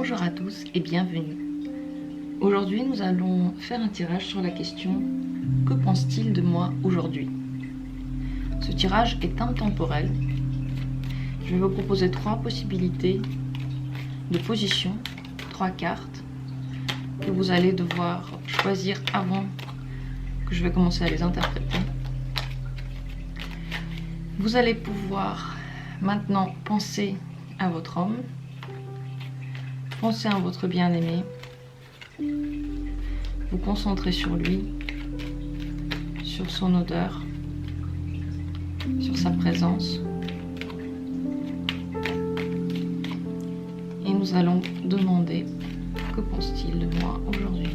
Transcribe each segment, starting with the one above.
Bonjour à tous et bienvenue. Aujourd'hui, nous allons faire un tirage sur la question « Que pense-t-il de moi aujourd'hui ?» Ce tirage est intemporel. Je vais vous proposer 3 possibilités de position, 3 cartes que vous allez devoir choisir avant que je vais commencer à les interpréter. Vous allez pouvoir maintenant penser à votre homme, penser à votre bien-aimé, vous concentrer sur lui, sur son odeur, sur sa présence. Et nous allons demander que pense-t-il de moi aujourd'hui.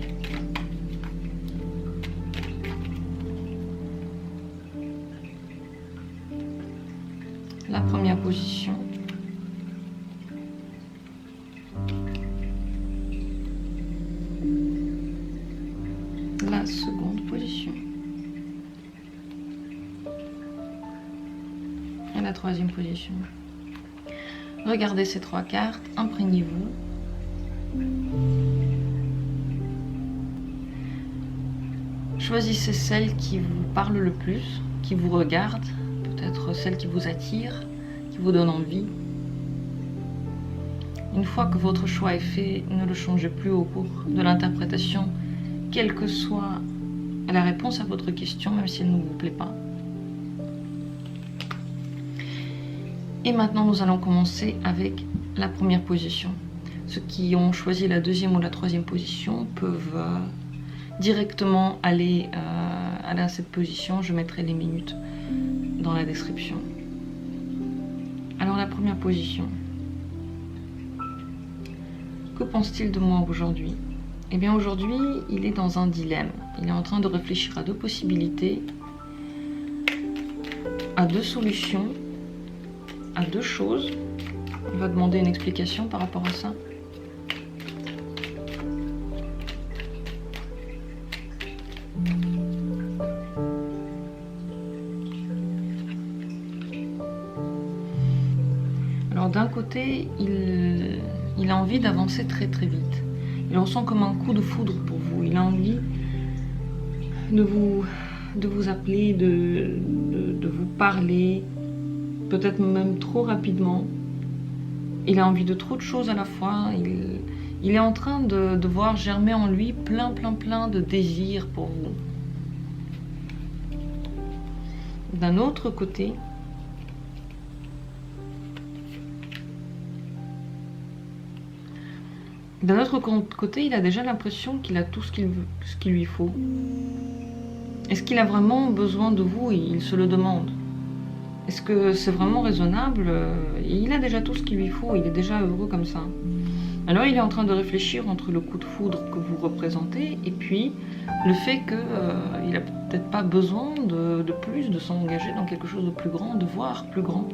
La première position. La seconde position. Et la troisième position. Regardez ces 3 cartes, imprégnez-vous. Choisissez celle qui vous parle le plus, qui vous regarde, peut-être celle qui vous attire, qui vous donne envie. Une fois que votre choix est fait, ne le changez plus au cours de l'interprétation, quelle que soit la réponse à votre question, même si elle ne vous plaît pas. Et maintenant, nous allons commencer avec la première position. Ceux qui ont choisi la deuxième ou la troisième position peuvent directement aller à cette position. Je mettrai les minutes dans la description. Alors, la première position. Que pense-t-il de moi aujourd'hui ? Eh bien, aujourd'hui, il est dans un dilemme. Il est en train de réfléchir à 2 possibilités, à 2 solutions, à 2 choses. Il va demander une explication par rapport à ça. Alors d'un côté, il a envie d'avancer très très vite. Il ressent comme un coup de foudre pour vous. Il a envie de vous appeler, de vous parler, peut-être même trop rapidement. Il a envie de trop de choses à la fois. Il est en train de voir germer en lui plein de désirs pour vous. D'un autre côté, il a déjà l'impression qu'il a tout ce qu'il lui faut. Est-ce qu'il a vraiment besoin de vous? Il se le demande. Est-ce que c'est vraiment raisonnable? Il a déjà tout ce qu'il lui faut, il est déjà heureux comme ça. Alors il est en train de réfléchir entre le coup de foudre que vous représentez et puis le fait qu'il n'a peut-être pas besoin de plus, de s'engager dans quelque chose de plus grand, de voir plus grand.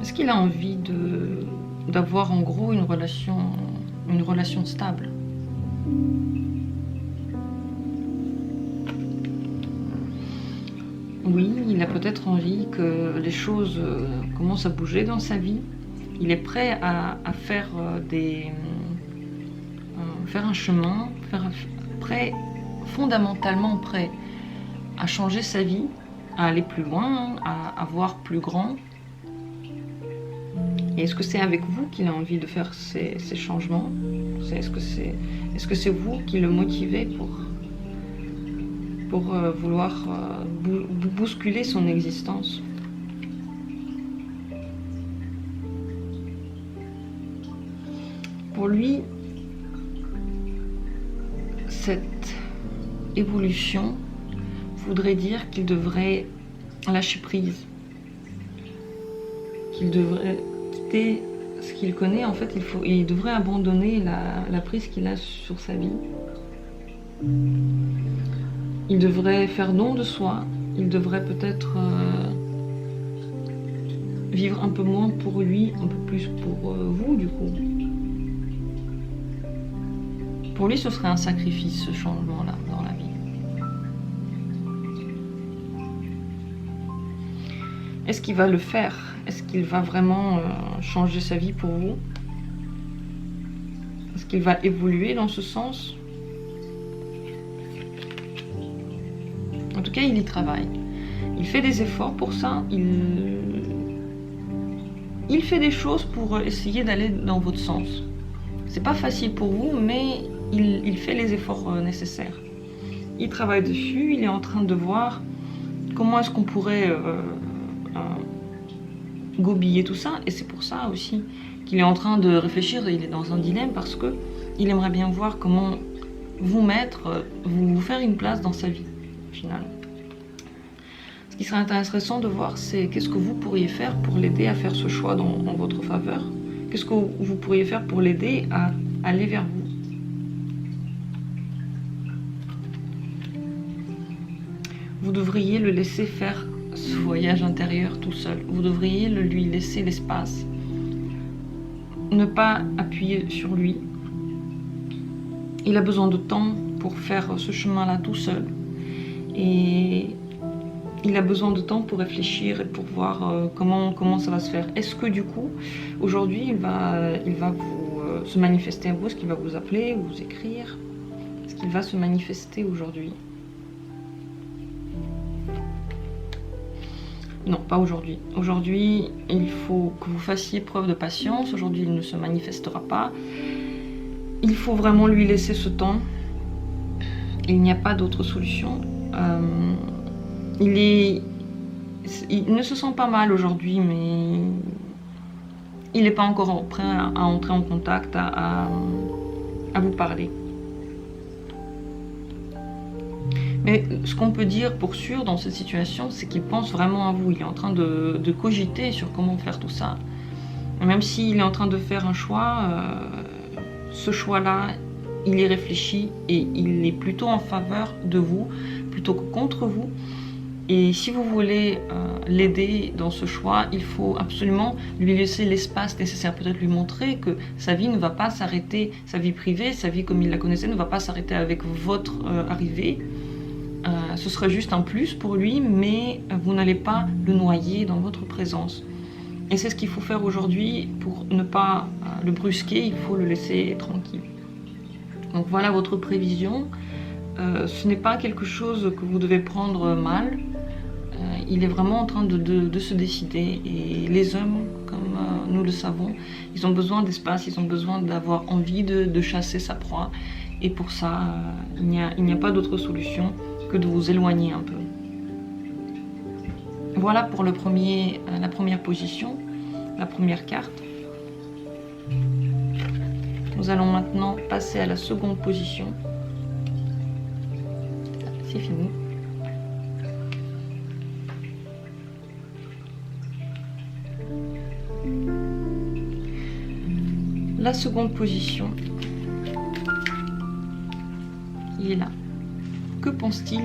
Est-ce qu'il a envie d'avoir en gros une relation stable? Oui, il a peut-être envie que les choses commencent à bouger dans sa vie. Il est prêt à faire faire un chemin, fondamentalement prêt à changer sa vie, à aller plus loin, à voir plus grand. Et est-ce que c'est avec vous qu'il a envie de faire ces changements? Est-ce que c'est vous qui le motivez pour vouloir bousculer son existence? Pour lui, cette évolution voudrait dire qu'il devrait lâcher prise, qu'il devrait quitter ce qu'il connaît. En fait, il devrait abandonner la prise qu'il a sur sa vie. Il devrait faire don de soi. Il devrait peut-être vivre un peu moins pour lui, un peu plus pour vous, du coup. Pour lui, ce serait un sacrifice, ce changement-là, dans la vie. Est-ce qu'il va le faire? Est-ce qu'il va vraiment changer sa vie pour vous? Est-ce qu'il va évoluer dans ce sens? En tout cas, il y travaille. Il fait des efforts pour ça. Il fait des choses pour essayer d'aller dans votre sens. C'est pas facile pour vous, mais il fait les efforts nécessaires. Il travaille dessus, il est en train de voir comment est-ce qu'on pourrait gobiller tout ça. Et c'est pour ça aussi qu'il est en train de réfléchir, il est dans un dilemme parce que il aimerait bien voir comment vous mettre, vous faire une place dans sa vie, finalement. Ce qui serait intéressant de voir, c'est qu'est-ce que vous pourriez faire pour l'aider à faire ce choix dans votre faveur. Qu'est-ce que vous pourriez faire pour l'aider à aller vers vous. Vous devriez le laisser faire ce voyage intérieur tout seul. Vous devriez lui laisser l'espace. Ne pas appuyer sur lui. Il a besoin de temps pour faire ce chemin-là tout seul. Et il a besoin de temps pour réfléchir et pour voir comment ça va se faire. Est-ce que du coup, aujourd'hui, il va se manifester à vous? Est-ce qu'il va vous appeler, vous écrire? Est-ce qu'il va se manifester aujourd'hui? Non, pas aujourd'hui. Aujourd'hui, il faut que vous fassiez preuve de patience. Aujourd'hui, il ne se manifestera pas. Il faut vraiment lui laisser ce temps. Il n'y a pas d'autre solution. Il ne se sent pas mal aujourd'hui, mais il n'est pas encore prêt à entrer en contact, à vous parler. Mais ce qu'on peut dire pour sûr dans cette situation, c'est qu'il pense vraiment à vous. Il est en train de cogiter sur comment faire tout ça. Même s'il est en train de faire un choix, ce choix-là, il y réfléchit et il est plutôt en faveur de vous, plutôt que contre vous. Et si vous voulez l'aider dans ce choix, il faut absolument lui laisser l'espace nécessaire, peut-être lui montrer que sa vie ne va pas s'arrêter, sa vie privée, sa vie comme il la connaissait ne va pas s'arrêter avec votre arrivée. Ce serait juste un plus pour lui, mais vous n'allez pas le noyer dans votre présence. Et c'est ce qu'il faut faire aujourd'hui pour ne pas le brusquer, il faut le laisser tranquille. Donc voilà votre prévision. Ce n'est pas quelque chose que vous devez prendre mal. Il est vraiment en train de se décider. Et les hommes, comme nous le savons, ils ont besoin d'espace, ils ont besoin d'avoir envie de chasser sa proie. Et pour ça, il n'y a pas d'autre solution que de vous éloigner un peu. Voilà pour la première position, la première carte. Nous allons maintenant passer à la seconde position. C'est fini. La seconde position, il est là. Que pense-t-il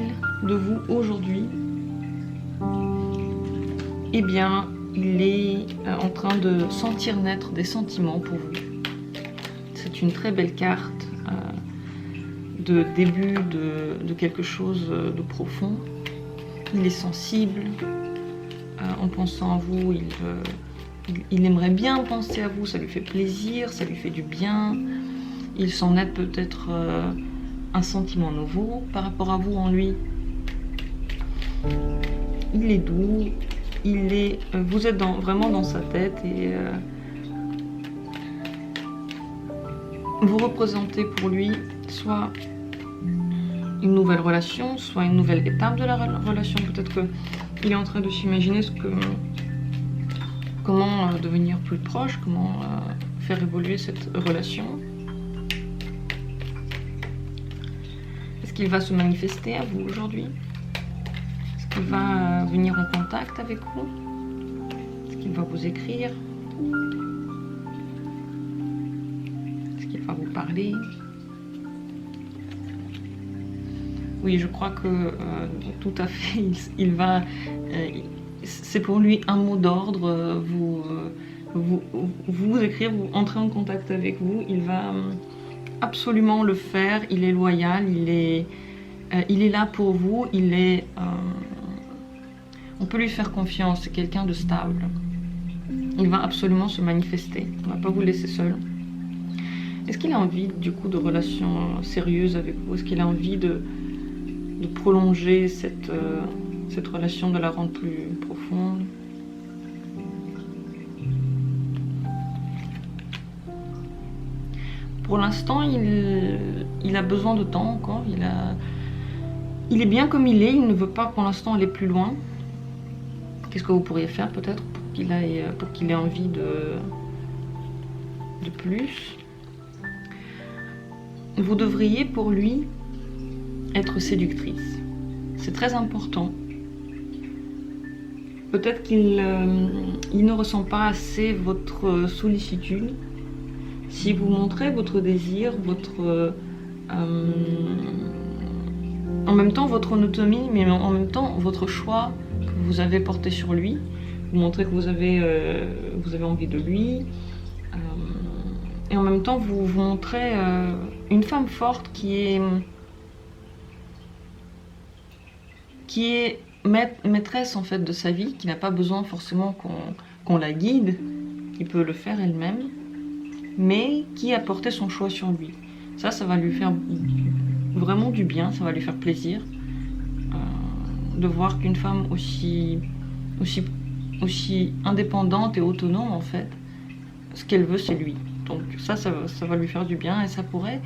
de vous aujourd'hui? Eh bien, il est en train de sentir naître des sentiments pour vous. C'est une très belle carte de début de quelque chose de profond. Il est sensible. En pensant à vous, il aimerait bien penser à vous, ça lui fait plaisir, ça lui fait du bien. Il sent naître peut-être un sentiment nouveau par rapport à vous en lui. Il est doux, vous êtes vraiment dans sa tête et vous représentez pour lui soit une nouvelle relation, soit une nouvelle étape de la relation. Peut-être qu'il est en train de s'imaginer comment devenir plus proche, comment faire évoluer cette relation. Est-ce qu'il va se manifester à vous aujourd'hui? Est-ce qu'il va venir en contact avec vous? Est-ce qu'il va vous écrire? Est-ce qu'il va vous parler? Oui, je crois que tout à fait, il va... c'est pour lui un mot d'ordre, vous écrire, vous entrer en contact avec vous. Il va absolument le faire, il est loyal, il est là pour vous, il est On peut lui faire confiance, c'est quelqu'un de stable. Il va absolument se manifester, on ne va pas vous laisser seul. Est-ce qu'il a envie du coup de relations sérieuses avec vous? Est-ce qu'il a envie de prolonger cette relation, de la rendre plus profonde? Pour l'instant, il a besoin de temps encore. Il est bien comme il est. Il ne veut pas pour l'instant aller plus loin. Qu'est-ce que vous pourriez faire peut-être pour qu'il ait envie de plus? Vous devriez pour lui être séductrice. C'est très important. Peut-être qu'il ne ressent pas assez votre sollicitude. Si vous montrez votre désir, en même temps votre autonomie, mais en même temps votre choix que vous avez porté sur lui, vous montrez que vous avez envie de lui, et en même temps vous montrez une femme forte qui est maîtresse en fait de sa vie, qui n'a pas besoin forcément qu'on la guide, qui peut le faire elle-même, mais qui a porté son choix sur lui. Ça va lui faire vraiment du bien, ça va lui faire plaisir de voir qu'une femme aussi indépendante et autonome en fait, ce qu'elle veut c'est lui. Donc ça va lui faire du bien et ça pourrait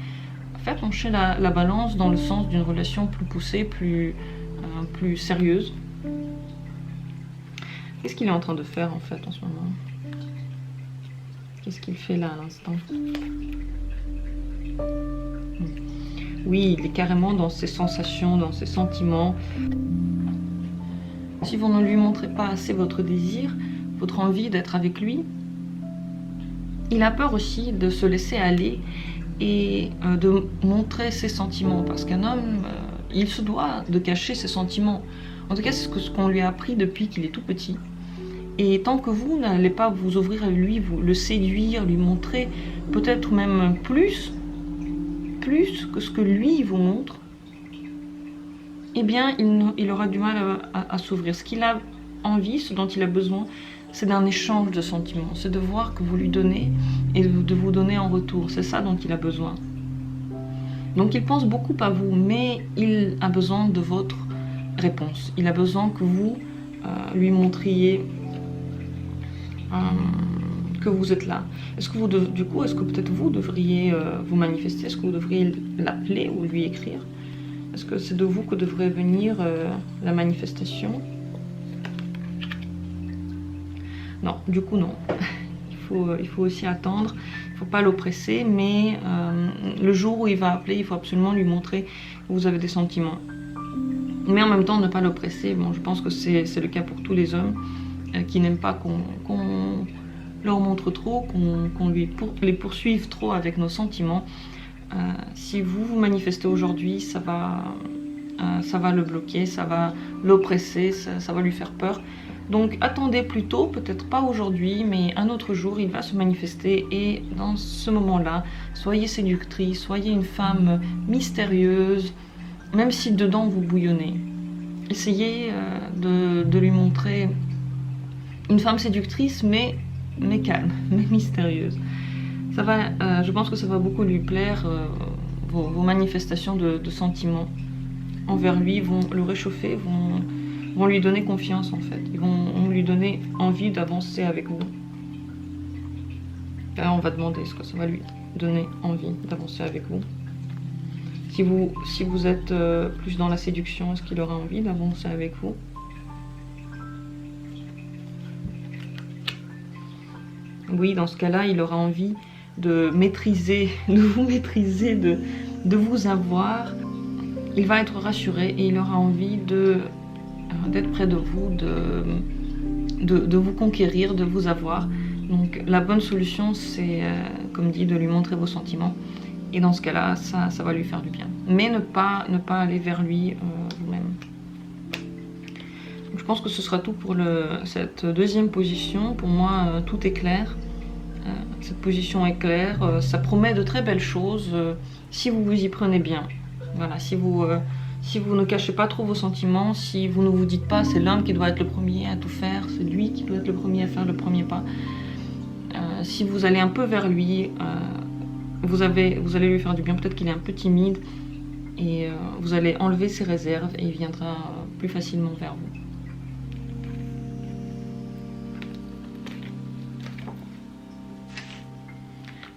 faire pencher la balance dans le sens d'une relation plus poussée, plus sérieuse. Qu'est-ce qu'il est en train de faire en fait en ce moment? Qu'est-ce qu'il fait là à l'instant? Oui, il est carrément dans ses sensations, dans ses sentiments. Si vous ne lui montrez pas assez votre désir, votre envie d'être avec lui, il a peur aussi de se laisser aller et de montrer ses sentiments. Parce qu'un homme, il se doit de cacher ses sentiments. En tout cas, c'est ce qu'on lui a appris depuis qu'il est tout petit. Et tant que vous n'allez pas vous ouvrir à lui, vous le séduire, lui montrer peut-être même plus que ce que lui vous montre, eh bien il aura du mal à s'ouvrir. Ce qu'il a envie, ce dont il a besoin, c'est d'un échange de sentiments. C'est de voir que vous lui donnez et de vous donner en retour. C'est ça dont il a besoin. Donc il pense beaucoup à vous, mais il a besoin de votre réponse. Il a besoin que vous lui montriez que vous êtes là. Est-ce que est-ce que peut-être vous devriez vous manifester? Est-ce que vous devriez l'appeler ou lui écrire? Est-ce que c'est de vous que devrait venir la manifestation? Non, du coup non. Il faut aussi attendre. Il ne faut pas l'oppresser, mais le jour où il va appeler, il faut absolument lui montrer que vous avez des sentiments. Mais en même temps, ne pas l'oppresser. Bon, je pense que c'est le cas pour tous les hommes qui n'aiment pas qu'on leur montre trop, qu'on les poursuive trop avec nos sentiments. Si vous manifestez aujourd'hui, ça va le bloquer, ça va l'oppresser, ça va lui faire peur. Donc attendez plutôt, peut-être pas aujourd'hui, mais un autre jour, il va se manifester. Et dans ce moment-là, soyez séductrice, soyez une femme mystérieuse, même si dedans vous bouillonnez. Essayez de lui montrer une femme séductrice, mais calme, mais mystérieuse. Je pense que ça va beaucoup lui plaire. Vos manifestations de sentiments envers lui vont le réchauffer, vont lui donner confiance en fait. Ils vont lui donner envie d'avancer avec vous. Là, on va demander ce que ça va lui donner envie d'avancer avec vous. Si vous êtes plus dans la séduction, est-ce qu'il aura envie d'avancer avec vous? Oui, dans ce cas-là, il aura envie de maîtriser, de vous maîtriser, de vous avoir. Il va être rassuré et il aura envie d'être près de vous, de vous conquérir, de vous avoir. Donc la bonne solution, c'est, comme dit, de lui montrer vos sentiments. Et dans ce cas-là, ça va lui faire du bien. Mais ne pas aller vers lui vous-même. Je pense que ce sera tout pour cette deuxième position. Pour moi, tout est clair. Cette position est claire. Ça promet de très belles choses si vous vous y prenez bien. Voilà, si vous si vous ne cachez pas trop vos sentiments, si vous ne vous dites pas c'est l'homme qui doit être le premier à tout faire, c'est lui qui doit être le premier à faire le premier pas, si vous allez un peu vers lui, vous allez lui faire du bien. Peut-être qu'il est un peu timide et vous allez enlever ses réserves et il viendra plus facilement vers vous.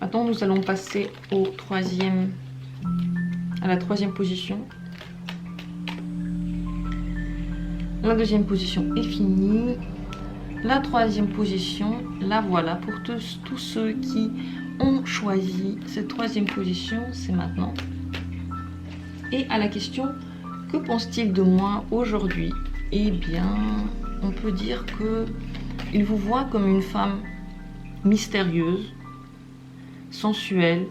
Maintenant, nous allons passer à la troisième position. La deuxième position est finie. La troisième position, la voilà. Pour tous ceux qui ont choisi cette troisième position, c'est maintenant. Et à la question, que pense-t-il de moi aujourd'hui? Eh bien, on peut dire que il vous voit comme une femme mystérieuse, sensuelle,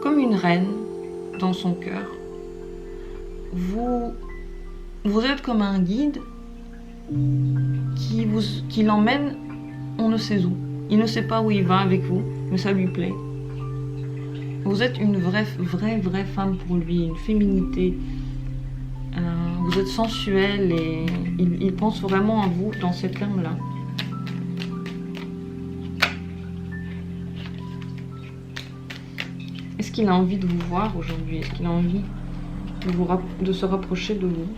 comme une reine dans son cœur. Vous êtes comme un guide qui l'emmène on ne sait où. Il ne sait pas où il va avec vous, mais ça lui plaît. Vous êtes une vraie femme pour lui, une féminité. Vous êtes sensuelle et il pense vraiment à vous dans ces termes-là. Est-ce qu'il a envie de vous voir aujourd'hui? Est-ce qu'il a envie de se rapprocher de vous?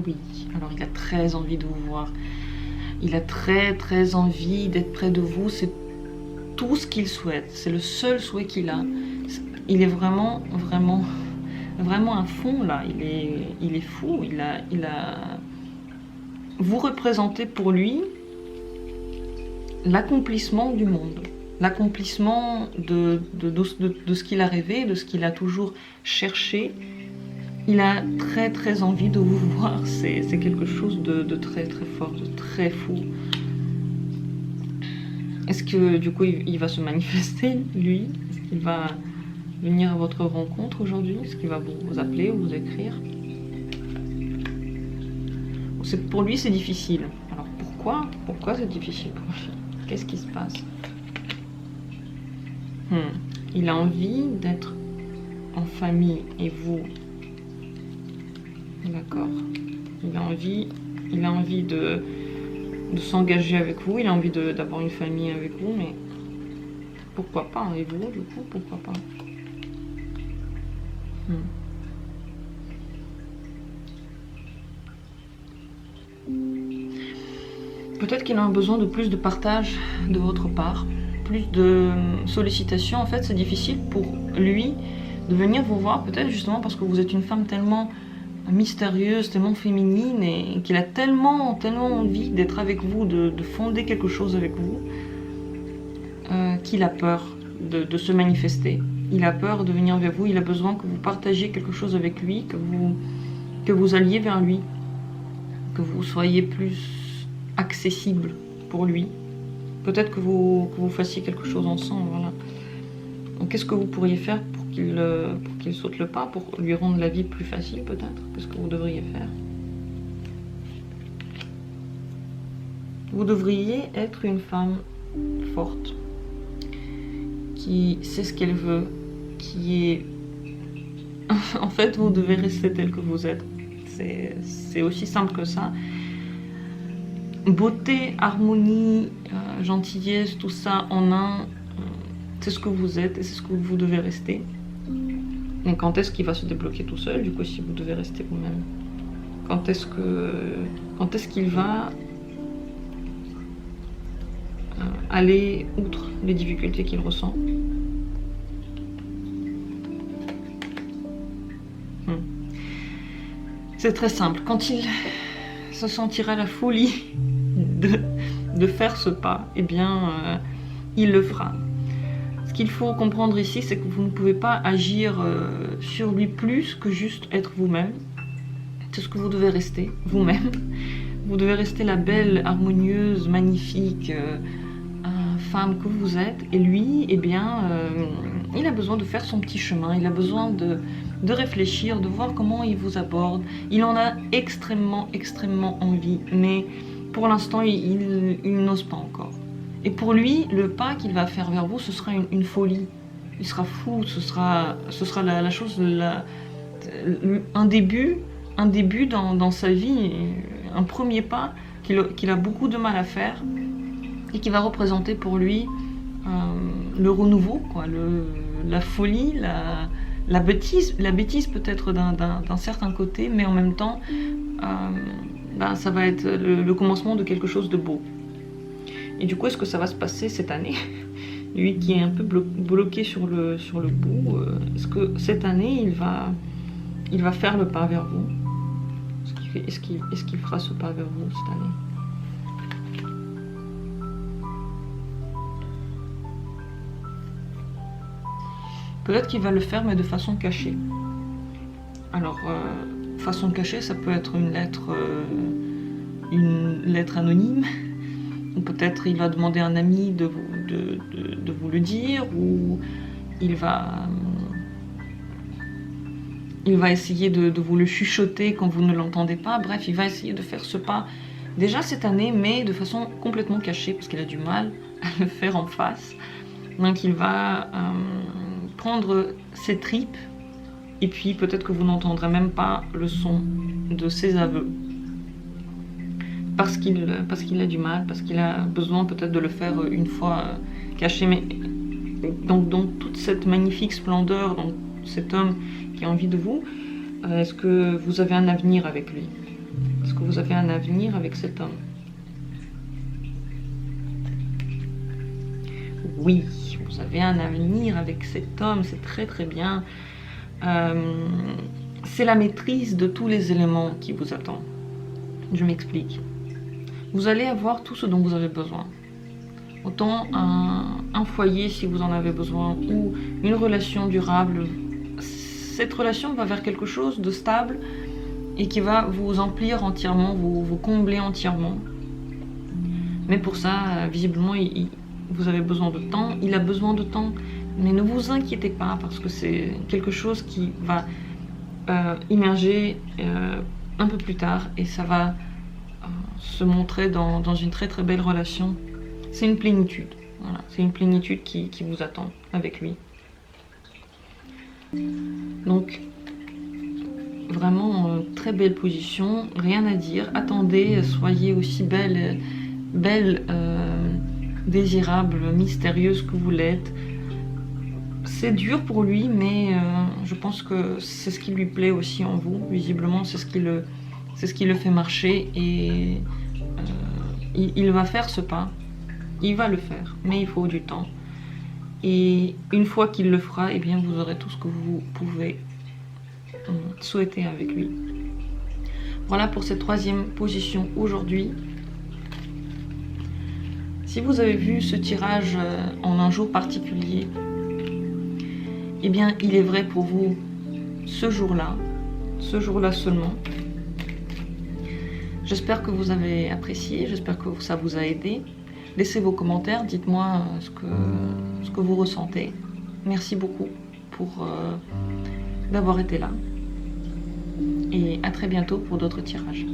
Oui, alors il a très envie de vous voir. Il a très envie d'être près de vous. C'est tout ce qu'il souhaite. C'est le seul souhait qu'il a. Il est vraiment à fond là. Il est fou. Vous représentez pour lui l'accomplissement du monde. L'accomplissement de ce qu'il a rêvé, de ce qu'il a toujours cherché. Il a très envie de vous voir. C'est quelque chose de très fort, de très fou. Est-ce que du coup il va se manifester, lui? Est-ce qu'il va venir à votre rencontre aujourd'hui? Est-ce qu'il va vous appeler ou vous écrire? Pour lui c'est difficile. Alors pourquoi c'est difficile pour lui? Qu'est-ce qui se passe? Il a envie d'être en famille et vous... D'accord. Il a envie de s'engager avec vous, il a envie d'avoir une famille avec vous, mais pourquoi pas? Et vous, du coup, pourquoi pas? Peut-être qu'il a un besoin de plus de partage de votre part, plus de sollicitations. En fait, c'est difficile pour lui de venir vous voir, peut-être justement parce que vous êtes une femme tellement mystérieuse, tellement féminine et qu'il a tellement envie d'être avec vous, de fonder quelque chose avec vous, qu'il a peur de se manifester. Il a peur de venir vers vous, il a besoin que vous partagiez quelque chose avec lui, que vous alliez vers lui, que vous soyez plus accessible pour lui. Peut-être que vous fassiez quelque chose ensemble. Voilà. Donc qu'est-ce que vous pourriez faire pour qu'il saute le pas, pour lui rendre la vie plus facile peut-être? Qu'est-ce que vous devriez faire? Vous devriez être une femme forte, qui sait ce qu'elle veut, qui est... En fait, vous devez rester tel que vous êtes. C'est aussi simple que ça. Beauté, harmonie, gentillesse, tout ça en un, c'est ce que vous êtes et c'est ce que vous devez rester. Et quand est-ce qu'il va se débloquer tout seul, du coup, si vous devez rester vous-même? Quand est-ce qu'il va aller outre les difficultés qu'il ressent? C'est très simple. Quand il se sentira la folie de faire ce pas, eh bien, il le fera. Ce qu'il faut comprendre ici, c'est que vous ne pouvez pas agir sur lui plus que juste être vous-même. C'est ce que vous devez rester, vous-même. Vous devez rester la belle, harmonieuse, magnifique femme que vous êtes. Et lui, eh bien, il a besoin de faire son petit chemin. Il a besoin de réfléchir, de voir comment il vous aborde. Il en a extrêmement envie, mais pour l'instant, il n'ose pas encore. Et pour lui, le pas qu'il va faire vers vous, ce sera une folie. Il sera fou, ce sera la chose, un début dans sa vie, un premier pas qu'il a beaucoup de mal à faire et qui va représenter pour lui le renouveau, quoi, la folie, la bêtise peut-être d'un certain côté, mais en même temps, ça va être le commencement de quelque chose de beau. Et du coup, est-ce que ça va se passer cette année? Lui qui est un peu bloqué sur le bout, est-ce que cette année, il va faire le pas vers vous? Est-ce qu'il fera ce pas vers vous cette année? Peut-être qu'il va le faire, mais de façon cachée. Alors, façon cachée, ça peut être une lettre anonyme, ou peut-être il va demander à un ami de vous le dire, ou il va essayer de vous le chuchoter quand vous ne l'entendez pas. Bref, il va essayer de faire ce pas déjà cette année, mais de façon complètement cachée, parce qu'il a du mal à le faire en face. Donc il va prendre ses tripes, et puis peut-être que vous n'entendrez même pas le son de ses aveux. Parce qu'il a du mal, parce qu'il a besoin peut-être de le faire une fois caché. Mais donc, dans toute cette magnifique splendeur, dans cet homme qui a envie de vous, est-ce que vous avez un avenir avec lui? Est-ce que vous avez un avenir avec cet homme? Oui, vous avez un avenir avec cet homme, c'est très très bien. C'est la maîtrise de tous les éléments qui vous attend. Je m'explique. Vous allez avoir tout ce dont vous avez besoin. Autant un foyer si vous en avez besoin, ou une relation durable. Cette relation va vers quelque chose de stable et qui va vous emplir entièrement, vous combler entièrement. Mais pour ça, visiblement, vous avez besoin de temps, il a besoin de temps. Mais ne vous inquiétez pas, parce que c'est quelque chose qui va émerger un peu plus tard, et ça va se montrer dans une très très belle relation. C'est une plénitude, voilà. C'est une plénitude qui vous attend avec lui. Donc, vraiment très belle position, rien à dire. Attendez, soyez aussi belle, désirable, mystérieuse que vous l'êtes. C'est dur pour lui, mais je pense que c'est ce qui lui plaît aussi en vous. Visiblement, c'est ce qui le fait marcher, et il va faire ce pas. Il va le faire, mais il faut du temps. Et une fois qu'il le fera, eh bien, vous aurez tout ce que vous pouvez souhaiter avec lui. Voilà pour cette troisième position aujourd'hui. Si vous avez vu ce tirage en un jour particulier, eh bien, il est vrai pour vous ce jour-là seulement. J'espère que vous avez apprécié, j'espère que ça vous a aidé. Laissez vos commentaires, dites-moi ce que vous ressentez. Merci beaucoup d'avoir été là. Et à très bientôt pour d'autres tirages.